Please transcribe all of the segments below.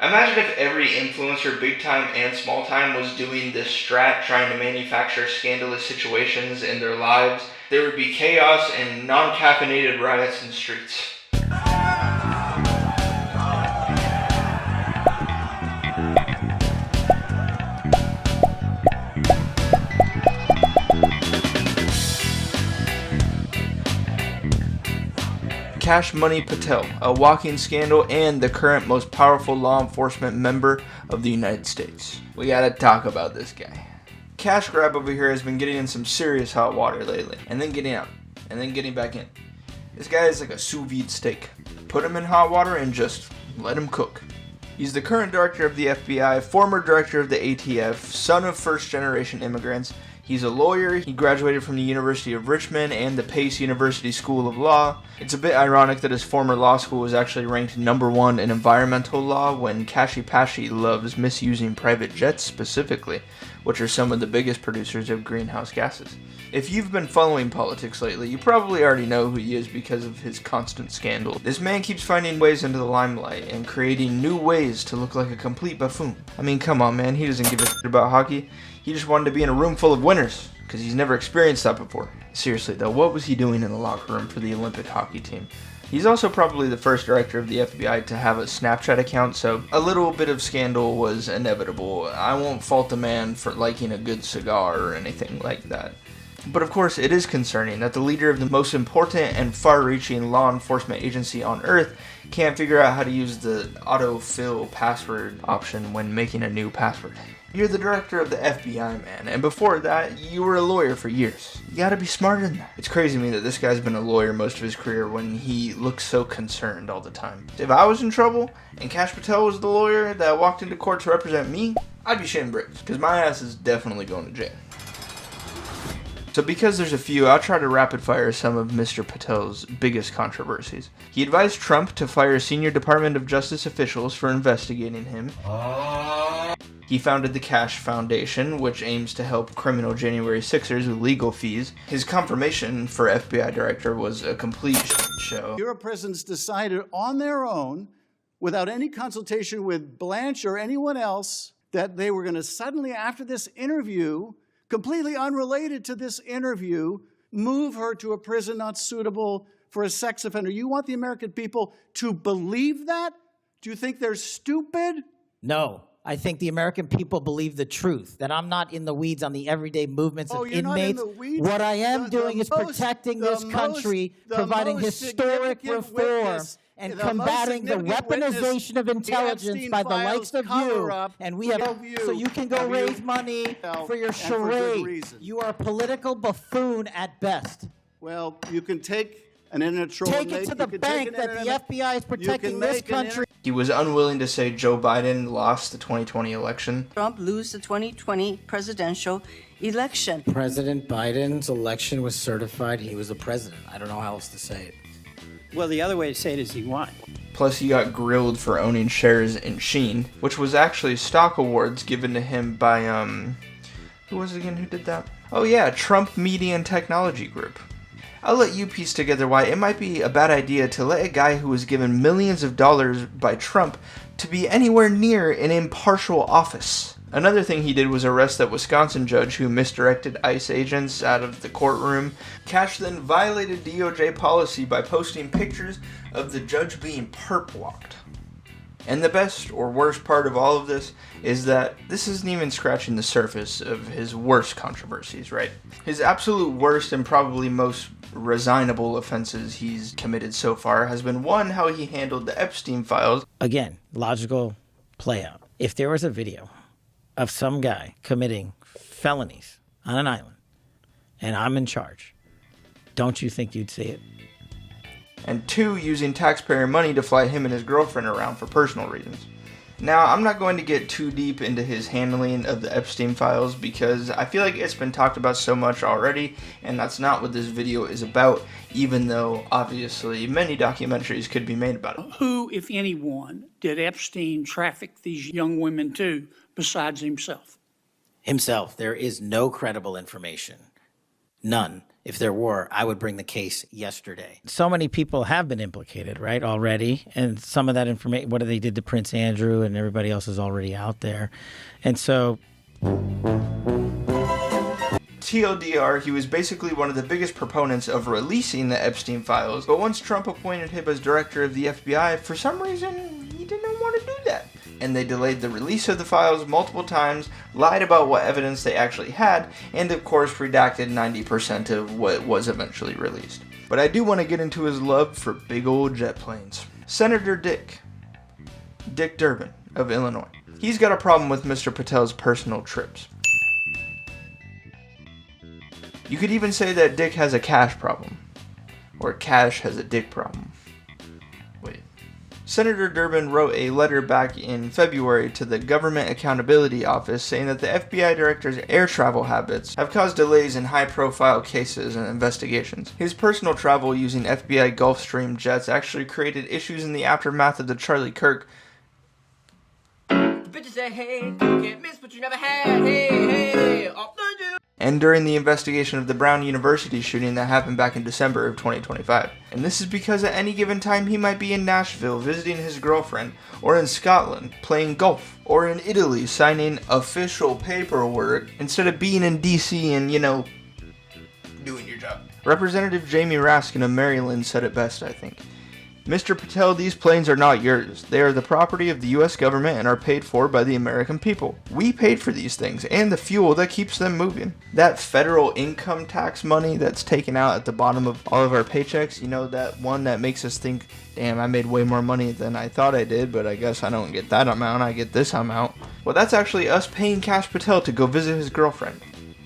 Imagine if every influencer, big time and small time, was doing this strat, trying to manufacture scandalous situations in their lives. There would be chaos and non-caffeinated riots in the streets. Kash Patel, a walking scandal and the current most powerful law enforcement member of the United States. We gotta talk about this guy. Cash Grab over here has been getting in some serious hot water lately, and then getting out, and then getting back in. This guy is like a sous vide steak. Put him in hot water and just let him cook. He's the current director of the FBI, former director of the ATF, son of first-generation immigrants. He's a lawyer. He graduated from the University of Richmond and the Pace University School of Law. It's a bit ironic that his former law school was actually ranked #1 in environmental law when Kashi Pashi loves misusing private jets specifically, which are some of the biggest producers of greenhouse gases. If you've been following politics lately, you probably already know who he is because of his constant scandal. This man keeps finding ways into the limelight and creating new ways to look like a complete buffoon. I mean, come on, man, he doesn't give a shit about hockey. He just wanted to be in a room full of winners, because he's never experienced that before. Seriously though, what was he doing in the locker room for the Olympic hockey team? He's also probably the first director of the FBI to have a Snapchat account, so a little bit of scandal was inevitable. I won't fault the man for liking a good cigar or anything like that. But of course, it is concerning that the leader of the most important and far-reaching law enforcement agency on Earth can't figure out how to use the autofill password option when making a new password. You're the director of the FBI, man, and before that, you were a lawyer for years. You gotta be smarter than that. It's crazy to me that this guy's been a lawyer most of his career when he looks so concerned all the time. If I was in trouble, and Kash Patel was the lawyer that walked into court to represent me, I'd be shitting bricks, because my ass is definitely going to jail. So because there's a few, I'll try to rapid fire some of Mr. Patel's biggest controversies. He advised Trump to fire senior Department of Justice officials for investigating him. He founded the Cash Foundation, which aims to help criminal January 6ers with legal fees. His confirmation for FBI director was a complete show. Bureau of Prisons decided on their own, without any consultation with Blanche or anyone else, that they were going to suddenly, after this interview, completely unrelated to this interview, move her to a prison not suitable for a sex offender. You want the American people to believe that? Do you think they're stupid? No. I think the American people believe the truth, that I'm not in the weeds on the everyday movements of you're inmates. Not in the weeds. What I am doing is protecting this country, providing historic reform, and combating the weaponization of intelligence by the likes of you. And we have, so you can go raise money for your charade. You are a political buffoon at best. Well, you can take an internet troll. Take it to the bank that the FBI is protecting this country. He was unwilling to say Joe Biden lost the 2020 election. Trump lose the 2020 presidential election. President Biden's election was certified. He was the president. I don't know how else to say it. Well, the other way to say it is he won. Plus, he got grilled for owning shares in Shein, which was actually stock awards given to him by, who was it again who did that? Oh yeah, Trump Media and Technology Group. I'll let you piece together why it might be a bad idea to let a guy who was given millions of dollars by Trump to be anywhere near an impartial office. Another thing he did was arrest that Wisconsin judge who misdirected ICE agents out of the courtroom. Cash then violated DOJ policy by posting pictures of the judge being perp walked. And the best or worst part of all of this is that this isn't even scratching the surface of his worst controversies, right? His absolute worst and probably most resignable offenses he's committed so far has been one, how he handled the Epstein files. Again, logical play out. If there was a video of some guy committing felonies on an island and I'm in charge, don't you think you'd see it? And two, using taxpayer money to fly him and his girlfriend around for personal reasons. Now, I'm not going to get too deep into his handling of the Epstein files because I feel like it's been talked about so much already, and that's not what this video is about, even though, obviously, many documentaries could be made about it. Who, if anyone, did Epstein traffic these young women to besides himself? Himself. There is no credible information. None. If there were, I would bring the case yesterday. So many people have been implicated, right, already. And some of that information, what they did to Prince Andrew and everybody else is already out there. And so... TLDR, he was basically one of the biggest proponents of releasing the Epstein files, but once Trump appointed him as director of the FBI, for some reason, he didn't want to do that. And they delayed the release of the files multiple times, lied about what evidence they actually had, and of course redacted 90% of what was eventually released. But I do want to get into his love for big old jet planes. Senator Dick Durbin of Illinois. He's got a problem with Mr. Patel's personal trips. You could even say that Dick has a cash problem. Or Cash has a dick problem. Wait. Senator Durbin wrote a letter back in February to the Government Accountability Office saying that the FBI director's air travel habits have caused delays in high-profile cases and investigations. His personal travel using FBI Gulfstream jets actually created issues in the aftermath of the Charlie Kirk. Bitches say, hey, you can't miss what you never had. Hey, hey, off the do. And during the investigation of the Brown University shooting that happened back in December of 2025. And this is because at any given time he might be in Nashville visiting his girlfriend, or in Scotland playing golf, or in Italy signing official paperwork, instead of being in DC and, doing your job. Representative Jamie Raskin of Maryland said it best, I think. Mr. Patel, these planes are not yours. They are the property of the U.S. government and are paid for by the American people. We paid for these things and the fuel that keeps them moving. That federal income tax money that's taken out at the bottom of all of our paychecks, that one that makes us think, damn, I made way more money than I thought I did, but I guess I don't get that amount, I get this amount. Well, that's actually us paying Kash Patel to go visit his girlfriend.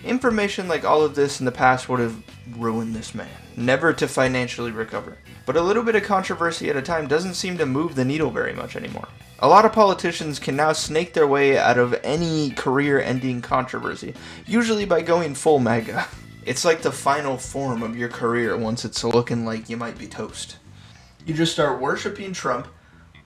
Information like all of this in the past would have ruined this man, never to financially recover. But a little bit of controversy at a time doesn't seem to move the needle very much anymore. A lot of politicians can now snake their way out of any career-ending controversy, usually by going full MAGA. It's like the final form of your career once it's looking like you might be toast. You just start worshiping Trump,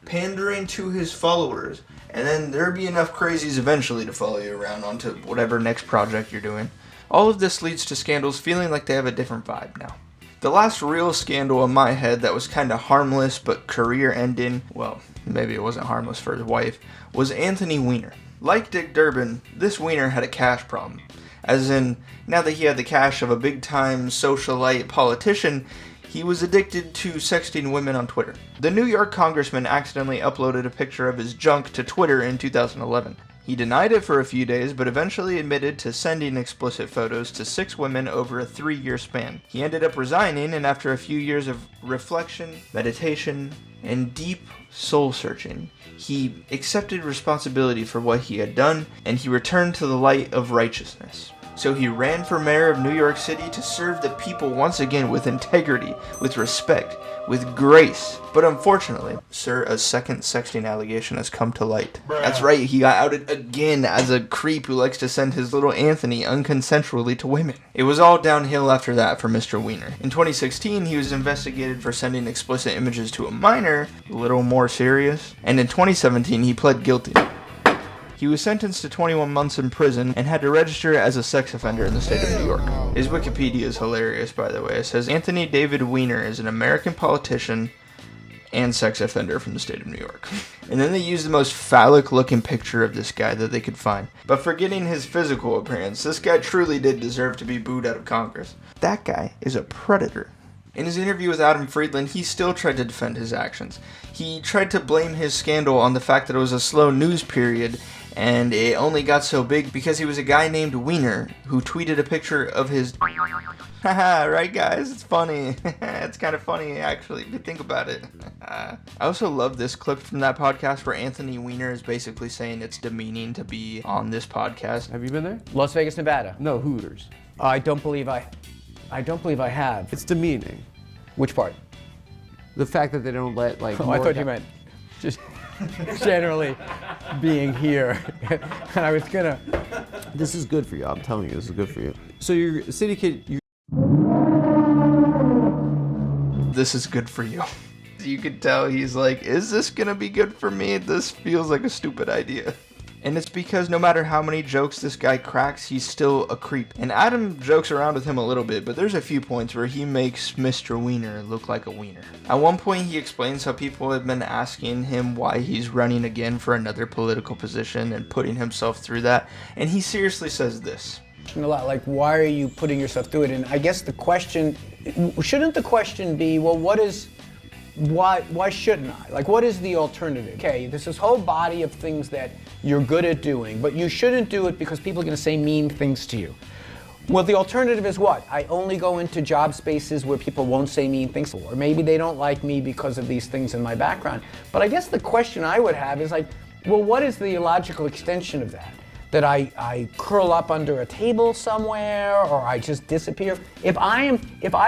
pandering to his followers, and then there'll be enough crazies eventually to follow you around onto whatever next project you're doing. All of this leads to scandals feeling like they have a different vibe now. The last real scandal in my head that was kinda harmless but career-ending, well, maybe it wasn't harmless for his wife, was Anthony Weiner. Like Dick Durbin, this Weiner had a cash problem. As in, now that he had the cash of a big-time socialite politician, he was addicted to sexting women on Twitter. The New York congressman accidentally uploaded a picture of his junk to Twitter in 2011. He denied it for a few days, but eventually admitted to sending explicit photos to 6 women over a 3-year span. He ended up resigning, and after a few years of reflection, meditation, and deep soul-searching, he accepted responsibility for what he had done, and he returned to the light of righteousness. So he ran for mayor of New York City to serve the people once again with integrity, with respect, with grace. But unfortunately, sir, a second sexting allegation has come to light. That's right, he got outed again as a creep who likes to send his little Anthony unconsensually to women. It was all downhill after that for Mr. Weiner. In 2016, he was investigated for sending explicit images to a minor, a little more serious. And in 2017, he pled guilty. He was sentenced to 21 months in prison and had to register as a sex offender in the state of New York. His Wikipedia is hilarious, by the way. It says, Anthony David Weiner is an American politician and sex offender from the state of New York. And then they used the most phallic-looking picture of this guy that they could find. But forgetting his physical appearance, this guy truly did deserve to be booed out of Congress. That guy is a predator. In his interview with Adam Friedland, he still tried to defend his actions. He tried to blame his scandal on the fact that it was a slow news period, and it only got so big because he was a guy named Weiner who tweeted a picture of his... Haha, right guys? It's funny. It's kind of funny, actually, if you think about it. I also love this clip from that podcast where Anthony Weiner is basically saying it's demeaning to be on this podcast. Have you been there? Las Vegas, Nevada. No, Hooters. I don't believe I have. It's demeaning. Which part? The fact that they don't let, like... Oh, I thought you meant just generally being here. And I was gonna... This is good for you. I'm telling you, this is good for you. So you're a city kid... This is good for you. You could tell he's like, is this gonna be good for me? This feels like a stupid idea. And it's because no matter how many jokes this guy cracks, he's still a creep. And Adam jokes around with him a little bit, but there's a few points where he makes Mr. Weiner look like a wiener. At one point he explains how people have been asking him why he's running again for another political position and putting himself through that, and he seriously says this. A lot like, why are you putting yourself through it? And I guess the question, shouldn't the question be, well, why shouldn't I? Like, what is the alternative? Okay, there's this whole body of things that you're good at doing, but you shouldn't do it because people are gonna say mean things to you. Well, the alternative is what? I only go into job spaces where people won't say mean things, or maybe they don't like me because of these things in my background. But I guess the question I would have is like, well, what is the logical extension of that? That I curl up under a table somewhere, or I just disappear? If I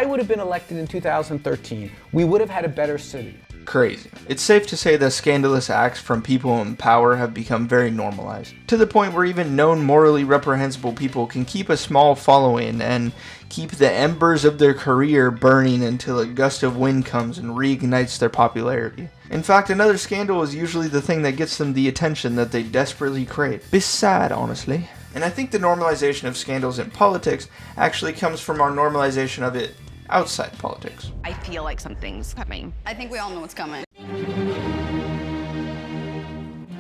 would have been elected in 2013, we would have had a better city. Crazy. It's safe to say that scandalous acts from people in power have become very normalized, to the point where even known morally reprehensible people can keep a small following and keep the embers of their career burning until a gust of wind comes and reignites their popularity. In fact, another scandal is usually the thing that gets them the attention that they desperately crave. It's sad, honestly. And I think the normalization of scandals in politics actually comes from our normalization of it outside politics. I feel like something's coming. I think we all know what's coming.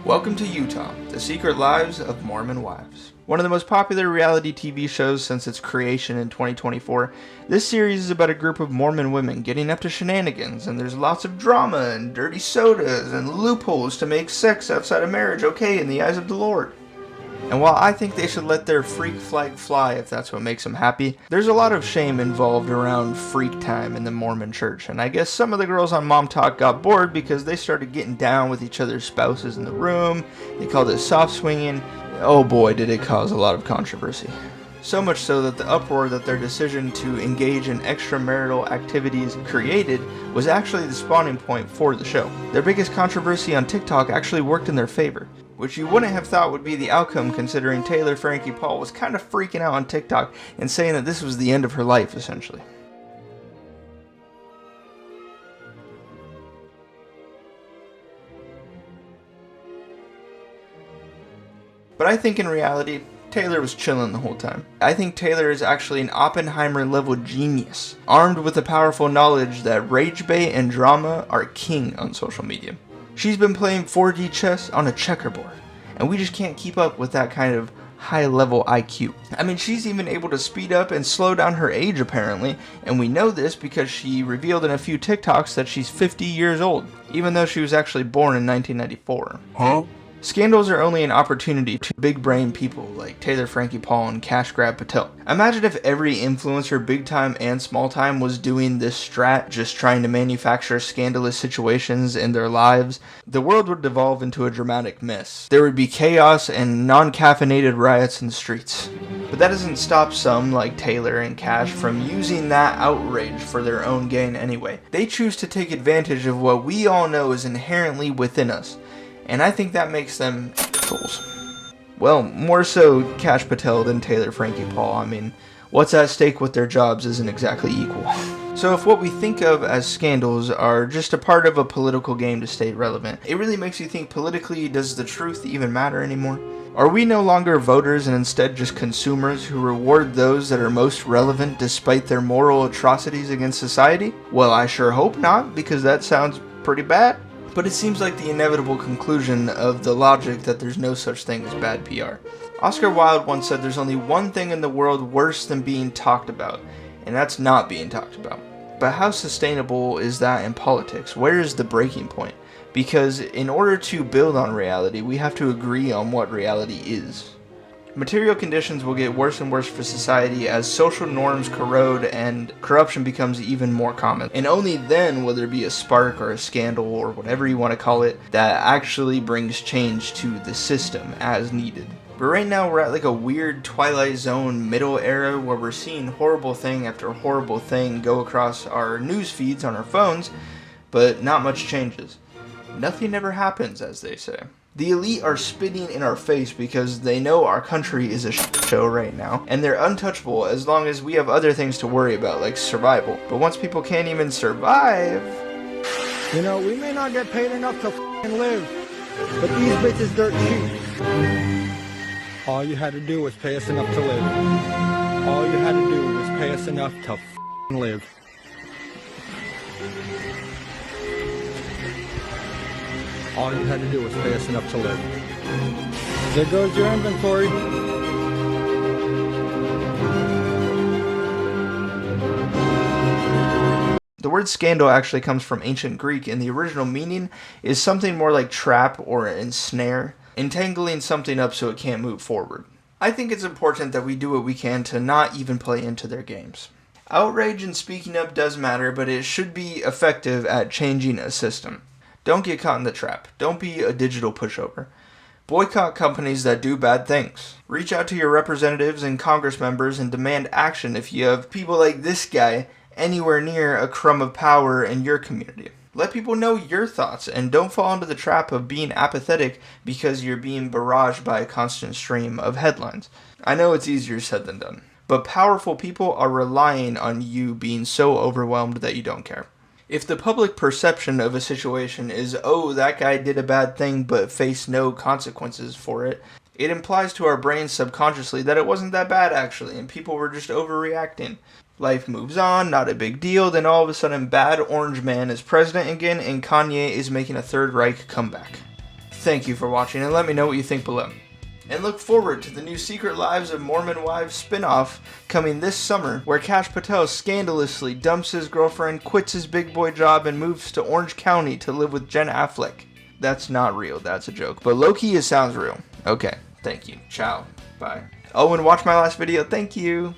Welcome to Utah, the secret lives of Mormon wives. One of the most popular reality TV shows since its creation in 2024, this series is about a group of Mormon women getting up to shenanigans, and there's lots of drama and dirty sodas and loopholes to make sex outside of marriage okay in the eyes of the Lord. And while I think they should let their freak flag fly if that's what makes them happy, there's a lot of shame involved around freak time in the Mormon church, and I guess some of the girls on Mom Talk got bored because they started getting down with each other's spouses in the room. They called it soft swinging. Oh boy, did it cause a lot of controversy. So much so that the uproar that their decision to engage in extramarital activities created was actually the spawning point for the show. Their biggest controversy on TikTok actually worked in their favor, which you wouldn't have thought would be the outcome considering Taylor Frankie Paul was kind of freaking out on TikTok and saying that this was the end of her life, essentially. But I think in reality, Taylor was chilling the whole time. I think Taylor is actually an Oppenheimer-level genius, armed with the powerful knowledge that rage bait and drama are king on social media. She's been playing 4D chess on a checkerboard, and we just can't keep up with that kind of high-level IQ. I mean, she's even able to speed up and slow down her age apparently, and we know this because she revealed in a few TikToks that she's 50 years old, even though she was actually born in 1994. Huh? Scandals are only an opportunity to big brain people like Taylor Frankie Paul and Kash Patel. Imagine if every influencer, big time and small time, was doing this strat, just trying to manufacture scandalous situations in their lives. The world would devolve into a dramatic mess. There would be chaos and non-caffeinated riots in the streets. But that doesn't stop some, like Taylor and Kash, from using that outrage for their own gain anyway. They choose to take advantage of what we all know is inherently within us. And I think that makes them assholes. Well, more so Kash Patel than Taylor Frankie Paul. I mean, what's at stake with their jobs isn't exactly equal. So if what we think of as scandals are just a part of a political game to stay relevant, it really makes you think politically, does the truth even matter anymore? Are we no longer voters and instead just consumers who reward those that are most relevant despite their moral atrocities against society? Well, I sure hope not, because that sounds pretty bad. But it seems like the inevitable conclusion of the logic that there's no such thing as bad PR. Oscar Wilde once said there's only one thing in the world worse than being talked about, and that's not being talked about. But how sustainable is that in politics? Where is the breaking point? Because in order to build on reality, we have to agree on what reality is. Material conditions will get worse and worse for society as social norms corrode and corruption becomes even more common. And only then will there be a spark or a scandal or whatever you want to call it that actually brings change to the system as needed. But right now we're at like a weird Twilight Zone middle era where we're seeing horrible thing after horrible thing go across our news feeds on our phones, but not much changes. Nothing ever happens, as they say. The elite are spitting in our face because they know our country is a show right now, and they're untouchable as long as we have other things to worry about, like survival. But once people can't even survive... You know, we may not get paid enough to live, but these bitches dirt cheap. All you had to do was pay us enough to live. All you had to do was pay us enough to f***ing live. All you had to do was pay us enough to live. There goes your inventory. The word scandal actually comes from ancient Greek, and the original meaning is something more like trap or ensnare, entangling something up so it can't move forward. I think it's important that we do what we can to not even play into their games. Outrage and speaking up does matter, but it should be effective at changing a system. Don't get caught in the trap. Don't be a digital pushover. Boycott companies that do bad things. Reach out to your representatives and Congress members and demand action if you have people like this guy anywhere near a crumb of power in your community. Let people know your thoughts and don't fall into the trap of being apathetic because you're being barraged by a constant stream of headlines. I know it's easier said than done, but powerful people are relying on you being so overwhelmed that you don't care. If the public perception of a situation is, oh, that guy did a bad thing but faced no consequences for it, it implies to our brains subconsciously that it wasn't that bad actually and people were just overreacting. Life moves on, not a big deal, then all of a sudden Bad Orange Man is president again and Kanye is making a Third Reich comeback. Thank you for watching and let me know what you think below. And look forward to the new Secret Lives of Mormon Wives spin-off coming this summer, where Kash Patel scandalously dumps his girlfriend, quits his big boy job, and moves to Orange County to live with Jen Affleck. That's not real, that's a joke. But low-key, it sounds real. Okay, thank you. Ciao. Bye. Oh, and watch my last video. Thank you.